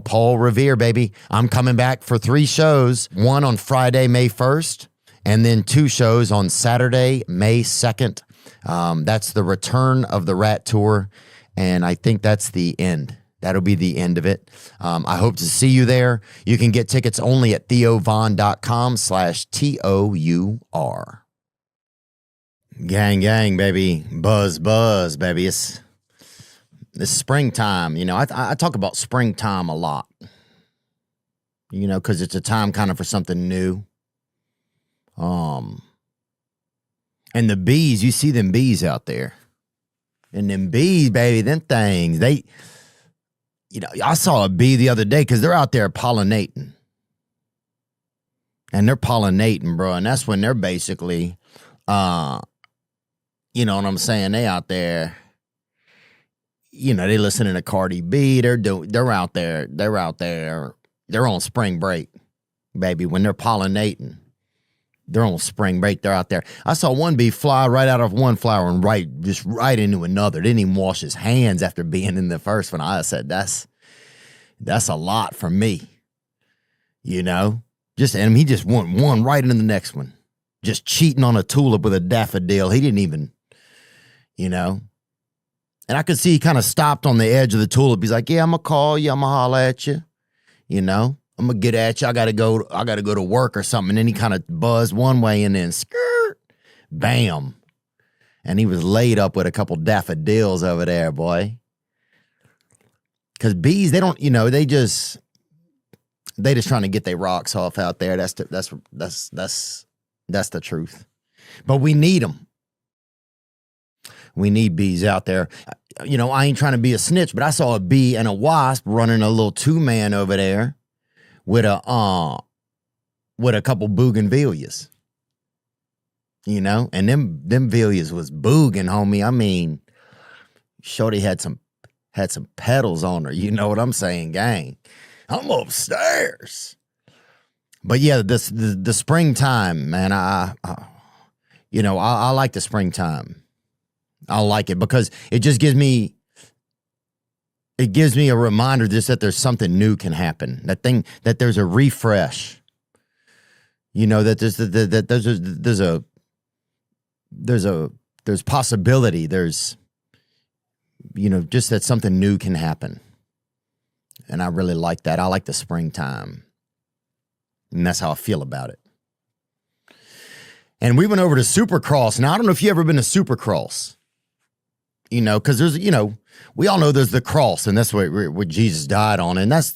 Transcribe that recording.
Paul Revere, baby. I'm coming back for 3 shows, one on Friday, May 1st, and then 2 shows on Saturday, May 2nd. That's the return of the Rat Tour, and I think that's the end. That'll be the end of it. I hope to see you there. You can get tickets only at theovon.com/TOUR. Gang, gang, baby. Buzz, buzz, baby. It's springtime. You know, I talk about springtime a lot, you know, because it's a time kind of for something new. And the bees, you see them bees out there. And them bees, baby, them things, you know, I saw a bee the other day because they're out there pollinating. And they're pollinating, bro. And that's when they're basically, you know what I'm saying? They out there, you know, they listening to Cardi B. They're out there. They're on spring break, baby. When they're pollinating, they're on spring break. They're out there. I saw one bee fly right out of one flower and just right into another. Didn't even wash his hands after being in the first one. I said, that's a lot for me, you know. And he just went one right into the next one, just cheating on a tulip with a daffodil. He didn't even, you know. And I could see he kind of stopped on the edge of the tulip. He's like, yeah, I'm gonna call you. I'm gonna holler at you, you know. I'm gonna get at you. I gotta go to work or something. And then he kind of buzzed one way and then skirt, bam. And he was laid up with a couple daffodils over there, boy. Because bees, they don't, you know, they just trying to get their rocks off out there. That's the truth. But we need them. We need bees out there. You know, I ain't trying to be a snitch, but I saw a bee and a wasp running a little 2-man over there with a couple bougainvilleas. You know, and them villias was booging, homie. I mean, shorty had some petals on her. You know what I'm saying, gang? I'm upstairs. But yeah, the springtime, man. I like the springtime. I like it because it just gives me a reminder just that there's something new can happen. That there's a refresh. You know, that there's possibility. There's, you know, just that something new can happen. And I really like that. I like the springtime. And that's how I feel about it. And we went over to Supercross. Now, I don't know if you've ever been to Supercross. You know, because there's, you know, we all know there's the cross, and that's what Jesus died on. And that's